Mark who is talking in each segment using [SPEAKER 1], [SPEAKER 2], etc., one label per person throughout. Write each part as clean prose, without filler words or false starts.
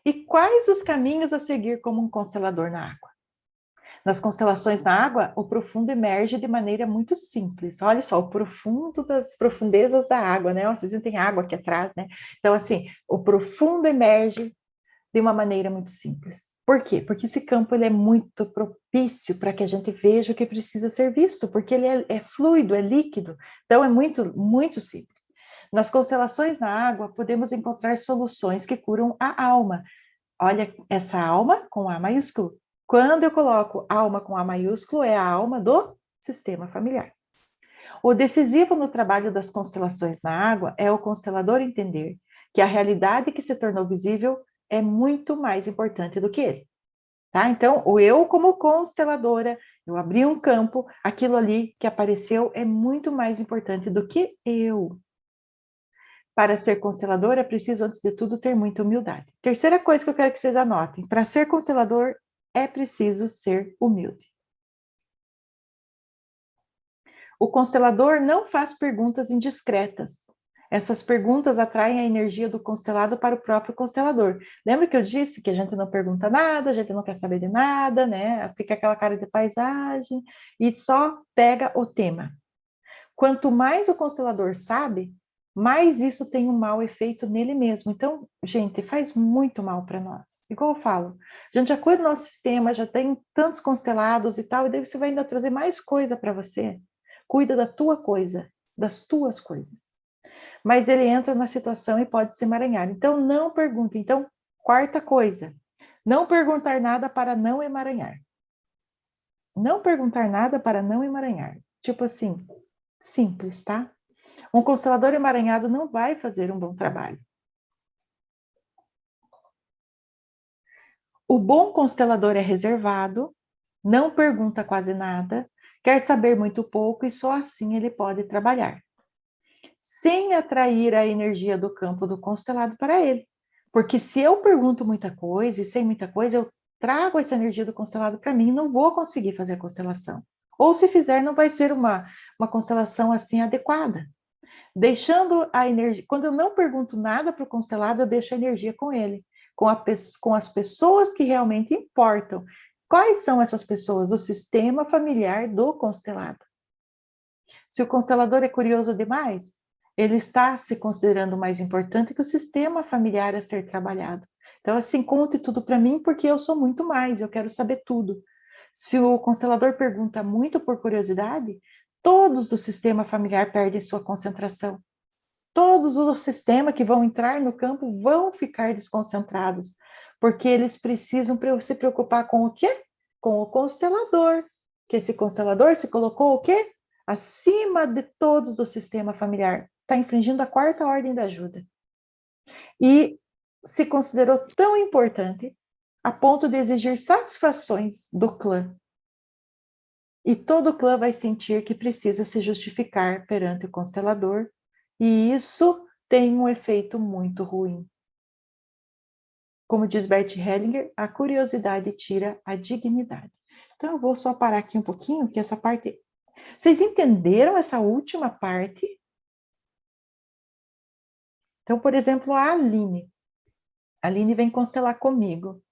[SPEAKER 1] E quais os caminhos a seguir como um constelador na água? Nas constelações na água, o profundo emerge de maneira muito simples. Olha só, o profundo das profundezas da água, né? Vocês não tem água aqui atrás, né? Então, assim, o profundo emerge de uma maneira muito simples. Por quê? Porque esse campo ele é muito propício para que a gente veja o que precisa ser visto, porque ele é fluido, é líquido, então é muito, muito simples. Nas constelações na água, podemos encontrar soluções que curam a alma. Olha essa alma com A maiúsculo. Quando eu coloco alma com A maiúsculo, é a alma do sistema familiar. O decisivo no trabalho das constelações na água é o constelador entender que a realidade que se tornou visível é muito mais importante do que ele. Tá? Então, o eu como consteladora, eu abri um campo, aquilo ali que apareceu é muito mais importante do que eu. Para ser constelador, é preciso, antes de tudo, ter muita humildade. Terceira coisa que eu quero que vocês anotem: para ser constelador, é preciso ser humilde. O constelador não faz perguntas indiscretas. Essas perguntas atraem a energia do constelado para o próprio constelador. Lembra que eu disse que a gente não pergunta nada, a gente não quer saber de nada, né? Fica aquela cara de paisagem e só pega o tema. Quanto mais o constelador sabe, mais isso tem um mau efeito nele mesmo. Então, gente, faz muito mal para nós. Igual eu falo, a gente já cuida do nosso sistema, já tem tantos constelados e tal, e daí você vai ainda trazer mais coisa para você. Cuida da tua coisa, das tuas coisas. Mas ele entra na situação e pode se emaranhar. Então, não pergunte. Então, quarta coisa, não perguntar nada para não emaranhar. Não perguntar nada para não emaranhar. Tipo assim, simples, tá? Um constelador emaranhado não vai fazer um bom trabalho. O bom constelador é reservado, não pergunta quase nada, quer saber muito pouco e só assim ele pode trabalhar, sem atrair a energia do campo do constelado para ele. Porque se eu pergunto muita coisa e sei muita coisa, eu trago essa energia do constelado para mim e não vou conseguir fazer a constelação. Ou se fizer, não vai ser uma constelação assim adequada. Deixando a energia. Quando eu não pergunto nada para o constelado, eu deixo a energia com ele, com as pessoas que realmente importam. Quais são essas pessoas? O sistema familiar do constelado. Se o constelador é curioso demais, ele está se considerando mais importante que o sistema familiar a ser trabalhado. Então, assim, conte tudo para mim, porque eu sou muito mais, eu quero saber tudo. Se o constelador pergunta muito por curiosidade, todos do sistema familiar perdem sua concentração. Todos os sistemas que vão entrar no campo vão ficar desconcentrados, porque eles precisam se preocupar com o quê? Com o constelador. Que esse constelador se colocou o quê? Acima de todos do sistema familiar. Está infringindo a quarta ordem da ajuda. E se considerou tão importante a ponto de exigir satisfações do clã. E todo o clã vai sentir que precisa se justificar perante o constelador, e isso tem um efeito muito ruim. Como diz Bert Hellinger, a curiosidade tira a dignidade. Então eu vou só parar aqui um pouquinho, que essa parte... Vocês entenderam essa última parte? Então, por exemplo, a Aline. A Aline vem constelar comigo.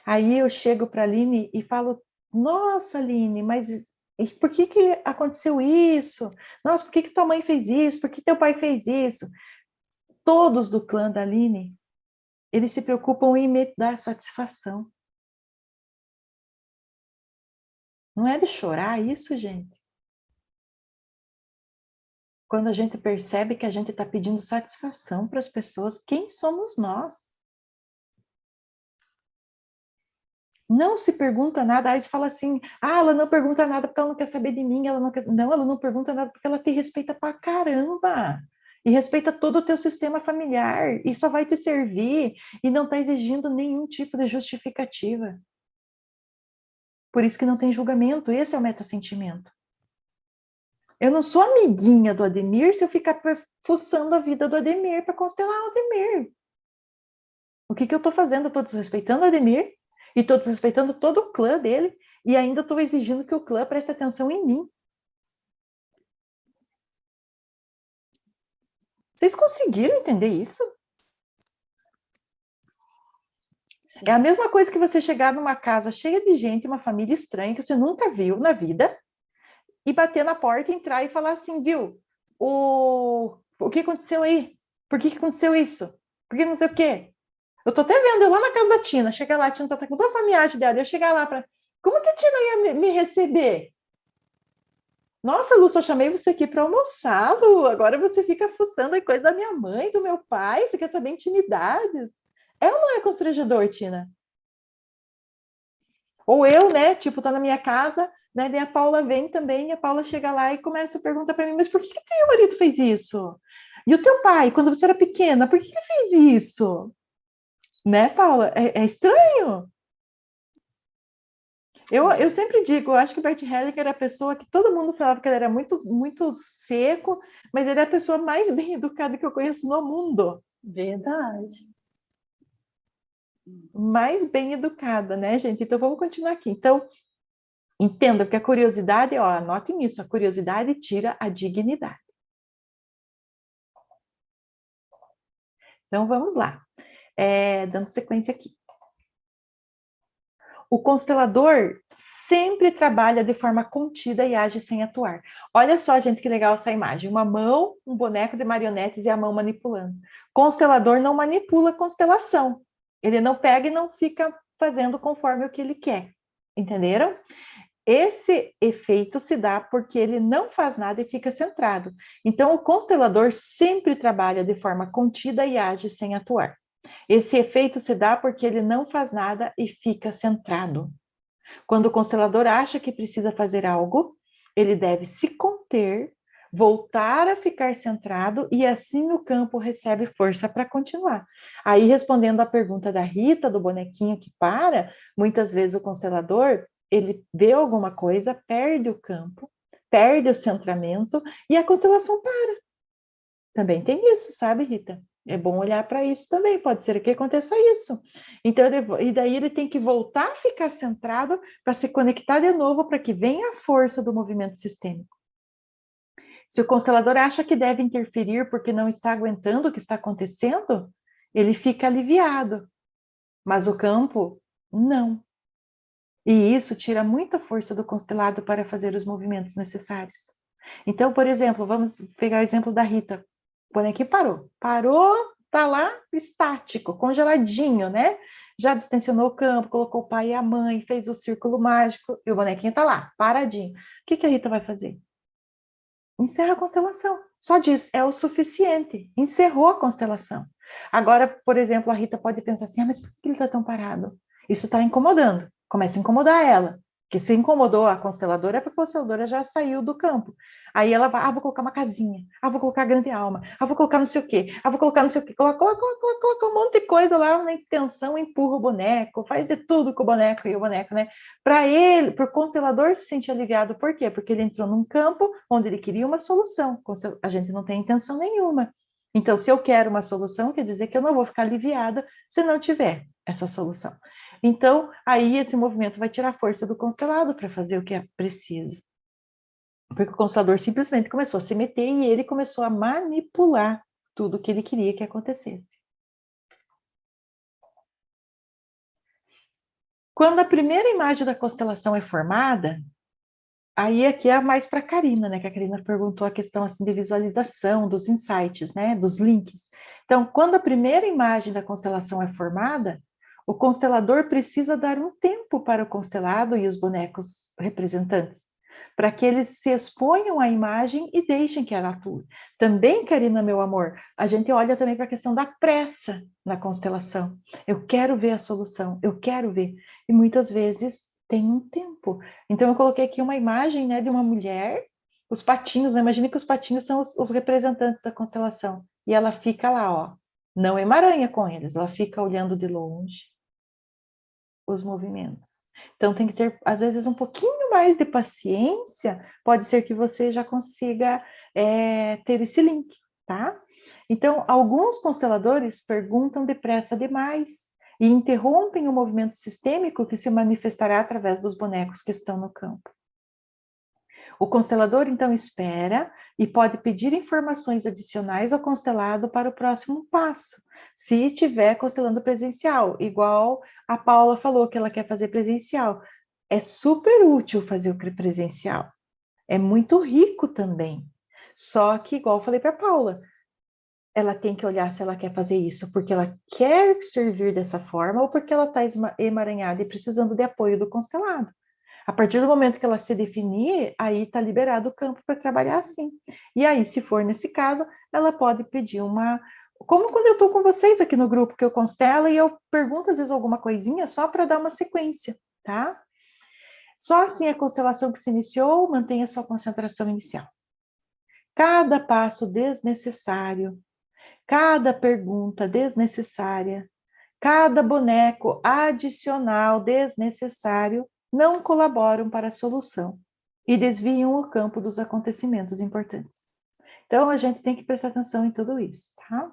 [SPEAKER 1] Aí eu chego para a Aline e falo, nossa, Aline, mas por que aconteceu isso? Nossa, por que tua mãe fez isso? Por que teu pai fez isso? Todos do clã da Aline, eles se preocupam em me dar satisfação. Não é de chorar isso, gente? Quando a gente percebe que a gente está pedindo satisfação para as pessoas, quem somos nós? Não se pergunta nada, aí você fala assim, ela não pergunta nada porque ela não quer saber de mim, ela não quer... Não, ela não pergunta nada porque ela te respeita pra caramba. E respeita todo o teu sistema familiar, e só vai te servir, e não está exigindo nenhum tipo de justificativa. Por isso que não tem julgamento, esse é o metassentimento. Eu não sou amiguinha do Ademir se eu ficar fuçando a vida do Ademir para constelar o Ademir. O que eu estou fazendo? Eu estou desrespeitando o Ademir e estou desrespeitando todo o clã dele e ainda estou exigindo que o clã preste atenção em mim. Vocês conseguiram entender isso? É a
[SPEAKER 2] Sim.
[SPEAKER 1] mesma coisa que você chegar numa casa cheia de gente, uma família estranha que você nunca viu na vida, e bater na porta, entrar e falar assim, viu? O que aconteceu aí? Por que aconteceu isso? Por que não sei o quê? Eu tô até vendo eu lá na casa da Tina, chega lá, a Tina tá com toda a familiaridade dela, eu chegar lá para. Como que a Tina ia me receber? Nossa, Lu, só chamei você aqui para almoçar, Lu. Agora você fica fuçando aí coisa da minha mãe, do meu pai, você quer saber intimidades? É ou não é constrangedor, Tina? Ou eu, né, tipo, tô na minha casa, né, daí a Paula vem também, e a Paula chega lá e começa a perguntar para mim, mas por que que teu marido fez isso? E o teu pai, quando você era pequena, por que que ele fez isso? Né, Paula? É estranho. Eu
[SPEAKER 2] Sim.
[SPEAKER 1] sempre digo, eu acho que o Bert Hellinger era a pessoa que todo mundo falava que ele era muito, muito seco, mas ele é a pessoa mais bem educada que eu conheço no mundo.
[SPEAKER 2] Verdade.
[SPEAKER 1] Mais bem educada, né, gente? Então vamos continuar aqui. Então, entenda que a curiosidade, ó, anotem isso, a curiosidade tira a dignidade. Então vamos lá. Dando sequência aqui. O constelador sempre trabalha de forma contida e age sem atuar. Olha só, gente, que legal essa imagem. Uma mão, um boneco de marionetes e a mão manipulando. Constelador não manipula a constelação. Ele não pega e não fica fazendo conforme o que ele quer. Entenderam? Esse efeito se dá porque ele não faz nada e fica centrado. Então, o constelador sempre trabalha de forma contida e age sem atuar. Esse efeito se dá porque ele não faz nada e fica centrado. Quando o constelador acha que precisa fazer algo, ele deve se conter, voltar a ficar centrado e assim o campo recebe força para continuar. Aí, respondendo à pergunta da Rita, do bonequinho que para, muitas vezes o constelador, ele vê alguma coisa, perde o campo, perde o centramento e a constelação para. Também tem isso, sabe, Rita? É bom olhar para isso também, pode ser que aconteça isso. Então, e daí ele tem que voltar a ficar centrado para se conectar de novo para que venha a força do movimento sistêmico. Se o constelador acha que deve interferir porque não está aguentando o que está acontecendo, ele fica aliviado. Mas o campo, não. E isso tira muita força do constelado para fazer os movimentos necessários. Então, por exemplo, vamos pegar o exemplo da Rita. O bonequinho parou. Parou, tá lá estático, congeladinho, né? Já distensionou o campo, colocou o pai e a mãe, fez o círculo mágico e o bonequinho tá lá, paradinho. O que que a Rita vai fazer? Encerra a constelação. Só diz, é o suficiente. Encerrou a constelação. Agora, por exemplo, a Rita pode pensar assim: ah, mas por que ele está tão parado? Isso está incomodando. Começa a incomodar ela. Porque se incomodou a consteladora, é porque a consteladora já saiu do campo. Aí ela vai, vou colocar uma casinha, vou colocar grande alma, vou colocar não sei o quê, vou colocar não sei o quê, coloca um monte de coisa lá na intenção, empurra o boneco, faz de tudo com o boneco e o boneco, né? Para ele, para o constelador se sentir aliviado, por quê? Porque ele entrou num campo onde ele queria uma solução. A gente não tem intenção nenhuma. Então, se eu quero uma solução, quer dizer que eu não vou ficar aliviada se não tiver essa solução. Então, aí esse movimento vai tirar a força do constelado para fazer o que é preciso. Porque o constelador simplesmente começou a se meter e ele começou a manipular tudo o que ele queria que acontecesse. Quando a primeira imagem da constelação é formada, aí aqui é mais para a Karina, né? Que a Karina perguntou a questão assim de visualização dos insights, né? Dos links. Então, quando a primeira imagem da constelação é formada, o constelador precisa dar um tempo para o constelado e os bonecos representantes, para que eles se exponham à imagem e deixem que ela atue. Também, Karina, meu amor, a gente olha também para a questão da pressa na constelação. Eu quero ver a solução, eu quero ver. E muitas vezes tem um tempo. Então, eu coloquei aqui uma imagem, né, de uma mulher, os patinhos, né? Imagine que os patinhos são os representantes da constelação. E ela fica lá, ó, não emaranha com eles, ela fica olhando de longe os movimentos. Então, tem que ter, às vezes, um pouquinho mais de paciência, pode ser que você já consiga ter esse link, tá? Então, alguns consteladores perguntam depressa demais e interrompem o movimento sistêmico que se manifestará através dos bonecos que estão no campo. O constelador, então, espera e pode pedir informações adicionais ao constelado para o próximo passo, Se tiver constelando presencial, igual a Paula falou que ela quer fazer presencial. É super útil fazer o presencial. É muito rico também. Só que, igual eu falei para a Paula, ela tem que olhar se ela quer fazer isso porque ela quer servir dessa forma ou porque ela está emaranhada e precisando de apoio do constelado. A partir do momento que ela se definir, aí está liberado o campo para trabalhar assim. E aí, se for nesse caso, ela pode pedir uma. Como quando eu estou com vocês aqui no grupo, que eu constelo e eu pergunto às vezes alguma coisinha só para dar uma sequência, tá? Só assim a constelação que se iniciou, mantenha sua concentração inicial. Cada passo desnecessário, cada pergunta desnecessária, cada boneco adicional desnecessário não colaboram para a solução e desviam o campo dos acontecimentos importantes. Então, a gente tem que prestar atenção em tudo isso, tá?